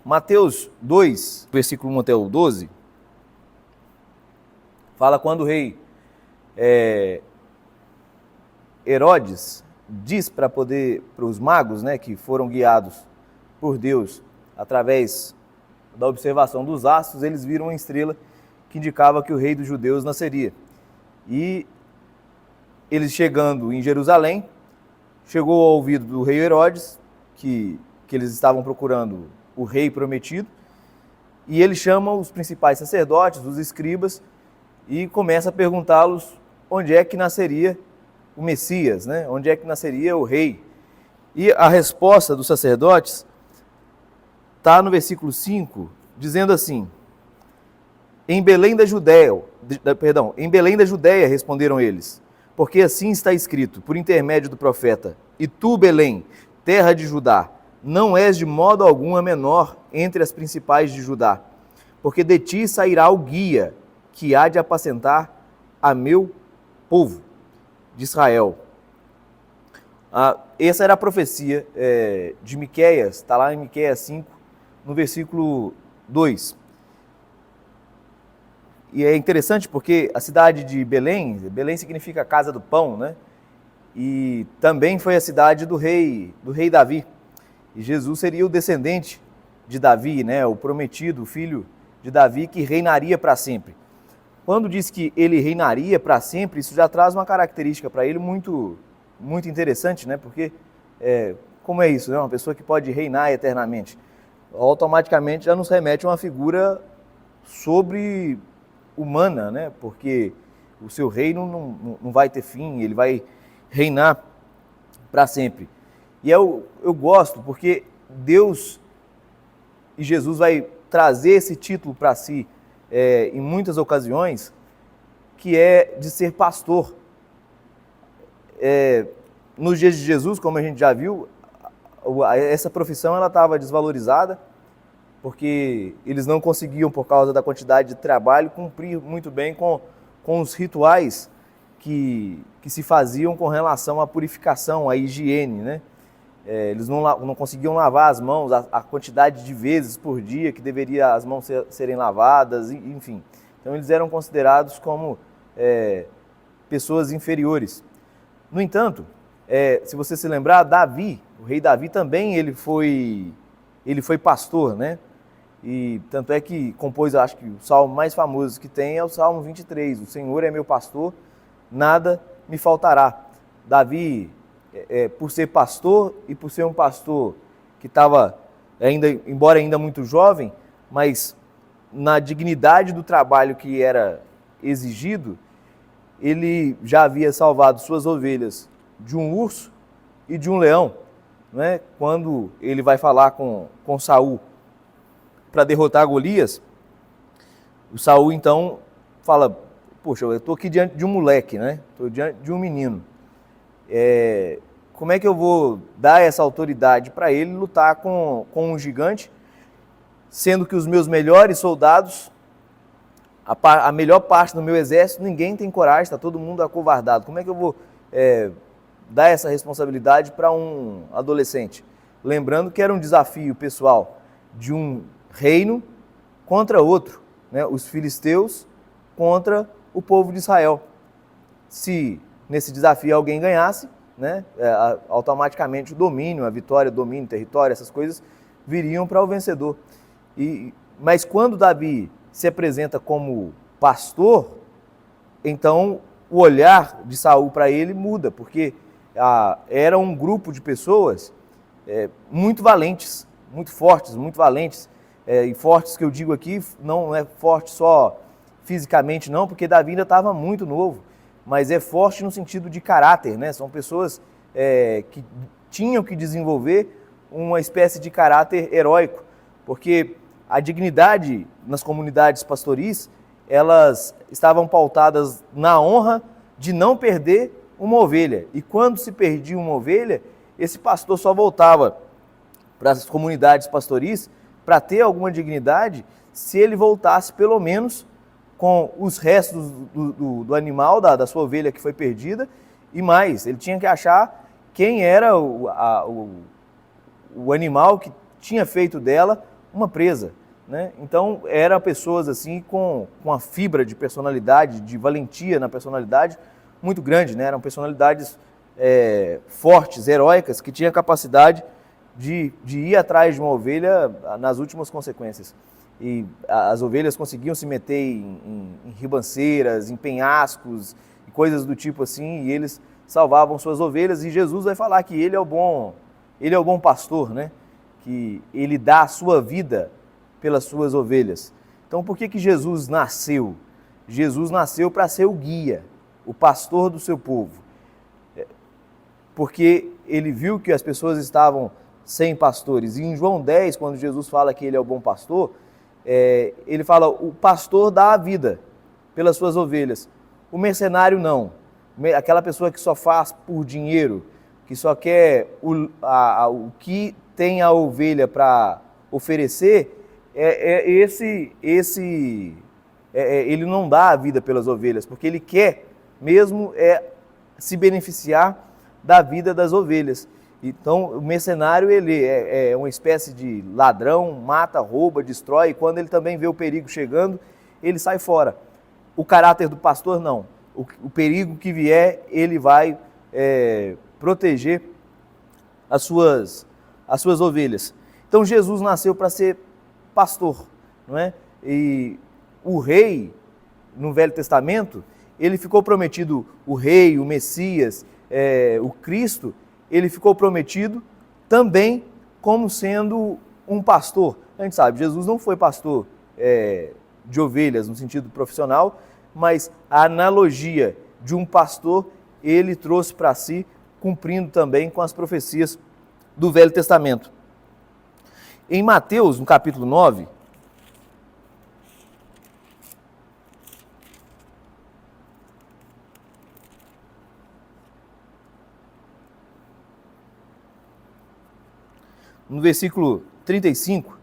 Mateus 2, versículo 1 até o 12, fala quando o rei Herodes diz para os magos, né, que foram guiados por Deus através da observação dos astros, eles viram uma estrela que indicava que o rei dos judeus nasceria. E eles chegando em Jerusalém, chegou ao ouvido do rei Herodes que eles estavam procurando o rei prometido, e ele chama os principais sacerdotes, os escribas, e começa a perguntá-los onde é que nasceria o Messias, né? Onde é que nasceria o rei. E a resposta dos sacerdotes está no versículo 5, dizendo assim: em Belém da Judéia, responderam eles, porque assim está escrito, por intermédio do profeta: e tu, Belém, terra de Judá, não és de modo algum a menor entre as principais de Judá, porque de ti sairá o guia que há de apacentar a meu povo de Israel. Essa era a profecia de Miqueias, está lá em Miqueias 5, no versículo 2. E é interessante porque a cidade de Belém significa casa do pão, né? E também foi a cidade do rei Davi. E Jesus seria o descendente de Davi, né? O prometido, o filho de Davi, que reinaria para sempre. Quando diz que ele reinaria para sempre, isso já traz uma característica para ele muito, muito interessante, né? Porque como é isso, né? Uma pessoa que pode reinar eternamente, automaticamente já nos remete a uma figura sobre-humana, né? Porque o seu reino não vai ter fim, ele vai reinar para sempre. E eu gosto porque Deus e Jesus vai trazer esse título para si em muitas ocasiões, que é de ser pastor. Nos dias de Jesus, como a gente já viu, essa profissão estava desvalorizada, porque eles não conseguiam, por causa da quantidade de trabalho, cumprir muito bem com os rituais que se faziam com relação à purificação, à higiene, né? Eles não conseguiam lavar as mãos a quantidade de vezes por dia que deveria as mãos serem lavadas, enfim. Então eles eram considerados como pessoas inferiores. No entanto, se você se lembrar, Davi, o rei Davi também ele foi pastor, né? E tanto é que compôs, acho que o salmo mais famoso que tem é o Salmo 23, o Senhor é meu pastor, nada me faltará. Davi, por ser pastor e por ser um pastor que estava, embora ainda muito jovem, mas na dignidade do trabalho que era exigido, ele já havia salvado suas ovelhas de um urso e de um leão, né? Quando ele vai falar com Saul para derrotar Golias, o Saul então fala: poxa, eu estou aqui diante de um moleque, né? Estou diante de um menino. Como é que eu vou dar essa autoridade para ele lutar com um gigante, sendo que os meus melhores soldados, a melhor parte do meu exército, ninguém tem coragem, está todo mundo acovardado. Como é que eu vou dar essa responsabilidade para um adolescente? Lembrando que era um desafio pessoal de um reino contra outro, né? Os filisteus contra o povo de Israel. Se nesse desafio alguém ganhasse, né, automaticamente o domínio, a vitória, o domínio, o território, essas coisas viriam para o vencedor. Mas quando Davi se apresenta como pastor, então o olhar de Saul para ele muda, porque era um grupo de pessoas muito valentes, muito fortes, muito valentes, e fortes que eu digo aqui, não é forte só fisicamente não, porque Davi ainda estava muito novo, mas é forte no sentido de caráter, né? São pessoas que tinham que desenvolver uma espécie de caráter heróico, porque a dignidade nas comunidades pastoris, elas estavam pautadas na honra de não perder uma ovelha. E quando se perdia uma ovelha, esse pastor só voltava para as comunidades pastoris para ter alguma dignidade se ele voltasse pelo menos com os restos do animal, da sua ovelha que foi perdida, e mais, ele tinha que achar quem era o animal que tinha feito dela uma presa, né? Então, eram pessoas assim com a fibra de personalidade, de valentia na personalidade muito grande, né? Eram personalidades fortes, heróicas, que tinham a capacidade de ir atrás de uma ovelha nas últimas consequências. E as ovelhas conseguiam se meter em ribanceiras, em penhascos, e coisas do tipo assim, e eles salvavam suas ovelhas, e Jesus vai falar que ele é o bom pastor, né? Que ele dá a sua vida pelas suas ovelhas. Então, por que Jesus nasceu? Jesus nasceu para ser o guia, o pastor do seu povo. Porque ele viu que as pessoas estavam sem pastores. E em João 10, quando Jesus fala que ele é o bom pastor, ele fala, o pastor dá a vida pelas suas ovelhas. O mercenário não. Aquela pessoa que só faz por dinheiro, que só quer o que tem a ovelha para oferecer, ele não dá a vida pelas ovelhas, porque ele quer mesmo se beneficiar da vida das ovelhas. Então, o mercenário, ele é uma espécie de ladrão, mata, rouba, destrói, e quando ele também vê o perigo chegando, ele sai fora. O caráter do pastor, não. O perigo que vier, ele vai proteger as suas ovelhas. Então, Jesus nasceu para ser pastor, não é? E o rei, no Velho Testamento, ele ficou prometido, o rei, o Messias, o Cristo, ele ficou prometido também como sendo um pastor. A gente sabe, Jesus não foi pastor de ovelhas no sentido profissional, mas a analogia de um pastor ele trouxe para si, cumprindo também com as profecias do Velho Testamento. Em Mateus, no capítulo 9, no versículo 35,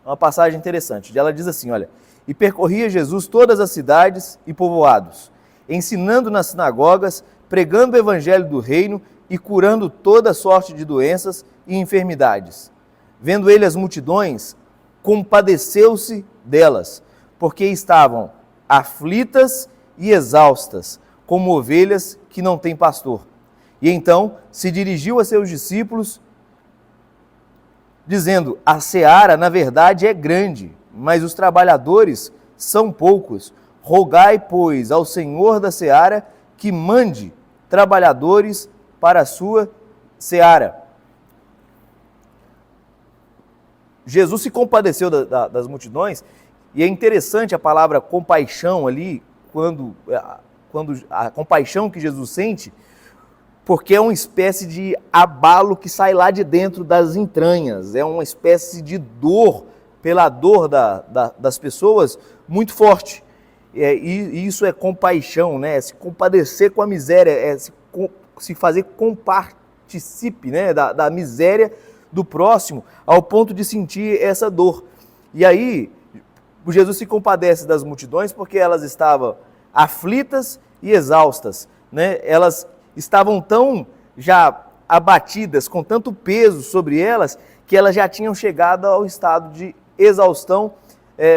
uma passagem interessante. Ela diz assim, olha, e percorria Jesus todas as cidades e povoados, ensinando nas sinagogas, pregando o evangelho do reino e curando toda sorte de doenças e enfermidades. Vendo ele as multidões, compadeceu-se delas, porque estavam aflitas e exaustas, como ovelhas que não têm pastor. E então se dirigiu a seus discípulos, dizendo, a seara, na verdade, é grande, mas os trabalhadores são poucos. Rogai, pois, ao Senhor da seara que mande trabalhadores para a sua seara. Jesus se compadeceu das multidões, e é interessante a palavra compaixão ali, quando a compaixão que Jesus sente, porque é uma espécie de abalo que sai lá de dentro das entranhas, é uma espécie de dor, pela dor das pessoas, muito forte. E isso é compaixão, né? É se compadecer com a miséria, se fazer comparticipe, né? da miséria do próximo, ao ponto de sentir essa dor. E aí, Jesus se compadece das multidões porque elas estavam aflitas e exaustas, né? Elas estavam tão já abatidas, com tanto peso sobre elas, que elas já tinham chegado ao estado de exaustão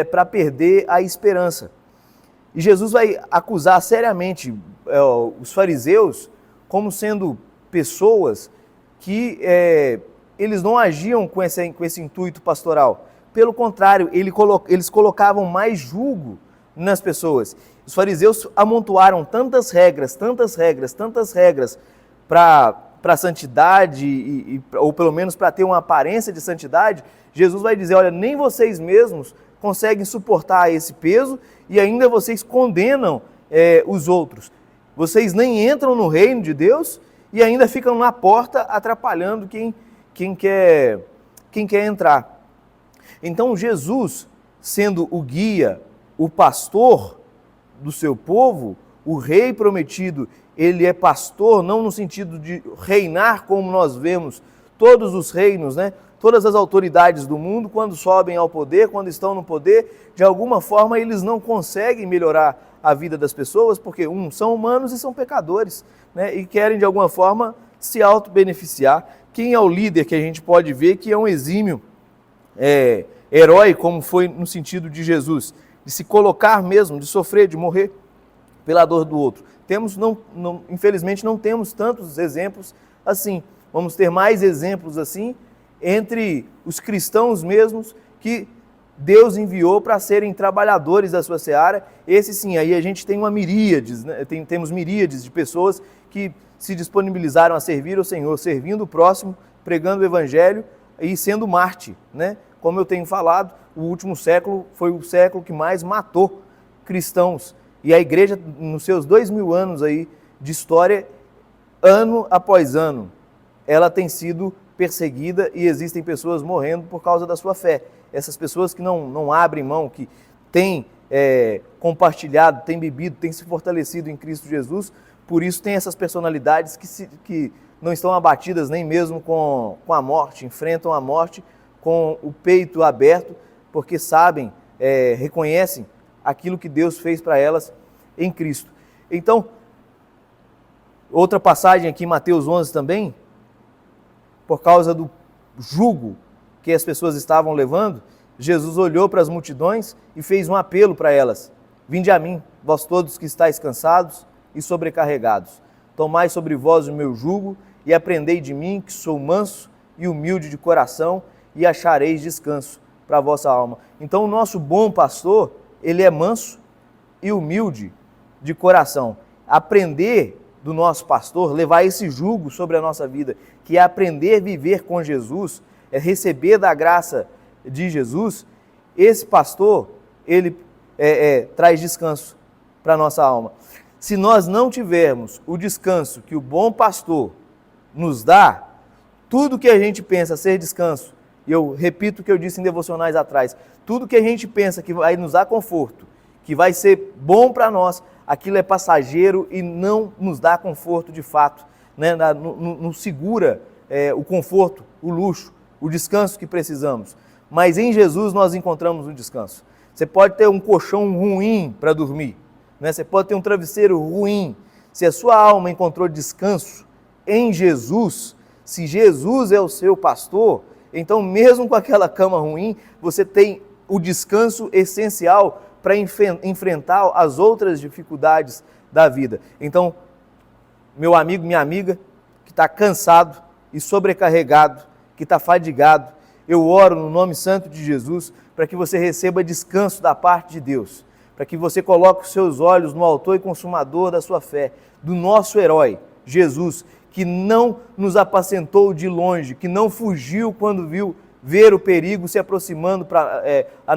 para perder a esperança. E Jesus vai acusar seriamente os fariseus como sendo pessoas que eles não agiam com esse intuito pastoral. Pelo contrário, eles colocavam mais julgo nas pessoas. Os fariseus amontoaram tantas regras para a santidade, ou pelo menos para ter uma aparência de santidade. Jesus vai dizer, olha, nem vocês mesmos conseguem suportar esse peso e ainda vocês condenam os outros. Vocês nem entram no reino de Deus e ainda ficam na porta atrapalhando quem quer entrar. Então Jesus, sendo o guia, o pastor do seu povo, o rei prometido, ele é pastor não no sentido de reinar como nós vemos todos os reinos, né? Todas as autoridades do mundo, quando sobem ao poder, quando estão no poder, de alguma forma eles não conseguem melhorar a vida das pessoas, porque são humanos e são pecadores, né? E querem de alguma forma se auto-beneficiar. Quem é o líder que a gente pode ver que é um exímio herói como foi no sentido de Jesus, de se colocar mesmo, de sofrer, de morrer pela dor do outro. Infelizmente não temos tantos exemplos assim. Vamos ter mais exemplos assim entre os cristãos mesmos que Deus enviou para serem trabalhadores da sua seara. Esse sim, aí a gente tem uma miríades, né? Temos miríades de pessoas que se disponibilizaram a servir ao Senhor, servindo o próximo, pregando o Evangelho e sendo Marte, né? Como eu tenho falado, o último século foi o século que mais matou cristãos. E a igreja, nos seus 2000 anos aí de história, ano após ano, ela tem sido perseguida e existem pessoas morrendo por causa da sua fé. Essas pessoas que não abrem mão, que têm compartilhado, têm bebido, têm se fortalecido em Cristo Jesus, por isso tem essas personalidades que não estão abatidas nem mesmo com a morte, enfrentam a morte com o peito aberto, porque sabem, reconhecem aquilo que Deus fez para elas em Cristo. Então, outra passagem aqui em Mateus 11 também, por causa do jugo que as pessoas estavam levando, Jesus olhou para as multidões e fez um apelo para elas: vinde a mim, vós todos que estáis cansados e sobrecarregados, tomai sobre vós o meu jugo e aprendei de mim, que sou manso e humilde de coração, e achareis descanso para a vossa alma. Então o nosso bom pastor, ele é manso e humilde de coração. Aprender do nosso pastor, levar esse jugo sobre a nossa vida, que é aprender a viver com Jesus, é receber da graça de Jesus, esse pastor, ele traz descanso para a nossa alma. Se nós não tivermos o descanso que o bom pastor nos dá, tudo que a gente pensa ser descanso, e eu repito o que eu disse em devocionais atrás, tudo que a gente pensa que vai nos dar conforto, que vai ser bom para nós, aquilo é passageiro e não nos dá conforto de fato, né? Não segura o conforto, o luxo, o descanso que precisamos. Mas em Jesus nós encontramos o descanso. Você pode ter um colchão ruim para dormir, né? Você pode ter um travesseiro ruim. Se a sua alma encontrou descanso em Jesus, se Jesus é o seu pastor, então mesmo com aquela cama ruim, você tem o descanso essencial para enfrentar as outras dificuldades da vida. Então, meu amigo, minha amiga, que está cansado e sobrecarregado, que está fadigado, eu oro no nome santo de Jesus para que você receba descanso da parte de Deus, para que você coloque os seus olhos no autor e consumador da sua fé, do nosso herói, Jesus, que não nos apacentou de longe, que não fugiu quando viu ver o perigo se aproximando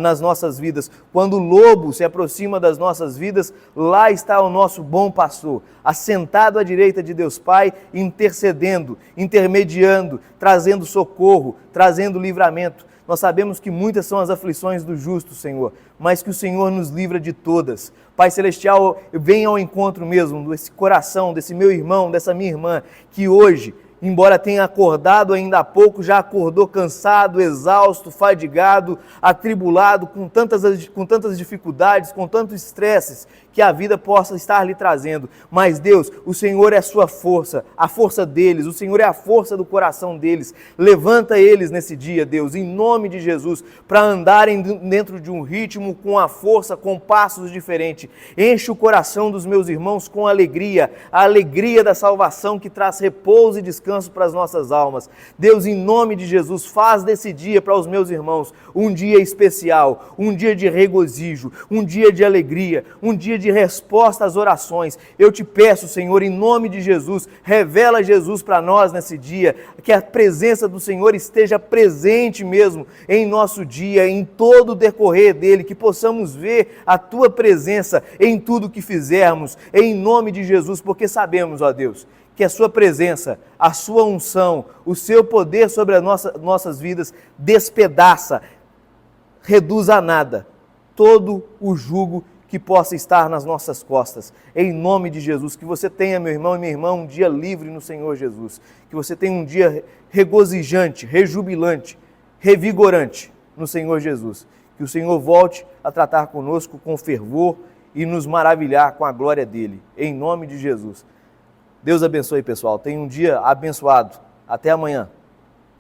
nas nossas vidas. Quando o lobo se aproxima das nossas vidas, lá está o nosso bom pastor, assentado à direita de Deus Pai, intercedendo, intermediando, trazendo socorro, trazendo livramento. Nós sabemos que muitas são as aflições do justo, Senhor, mas que o Senhor nos livra de todas. Pai Celestial, venha ao encontro mesmo desse coração, desse meu irmão, dessa minha irmã, que hoje, embora tenha acordado ainda há pouco, já acordou cansado, exausto, fadigado, atribulado, com tantas dificuldades, com tantos estresses que a vida possa estar lhe trazendo. Mas Deus, o Senhor é a sua força, a força deles, o Senhor é a força do coração deles. Levanta eles nesse dia, Deus, em nome de Jesus, para andarem dentro de um ritmo, com a força, com passos diferentes. Enche o coração dos meus irmãos com alegria, a alegria da salvação que traz repouso e descanso para as nossas almas. Deus, em nome de Jesus, faz desse dia para os meus irmãos um dia especial, um dia de regozijo, um dia de alegria, um dia de resposta às orações. Eu te peço, Senhor, em nome de Jesus, revela Jesus para nós nesse dia, que a presença do Senhor esteja presente mesmo em nosso dia, em todo o decorrer dele, que possamos ver a tua presença em tudo que fizermos, em nome de Jesus, porque sabemos, ó Deus, que a sua presença, a sua unção, o seu poder sobre as nossas vidas despedaça, reduz a nada todo o jugo que possa estar nas nossas costas. Em nome de Jesus, que você tenha, meu irmão e minha irmã, um dia livre no Senhor Jesus. Que você tenha um dia regozijante, rejubilante, revigorante no Senhor Jesus. Que o Senhor volte a tratar conosco com fervor e nos maravilhar com a glória dele. Em nome de Jesus. Deus abençoe, pessoal. Tenha um dia abençoado. Até amanhã.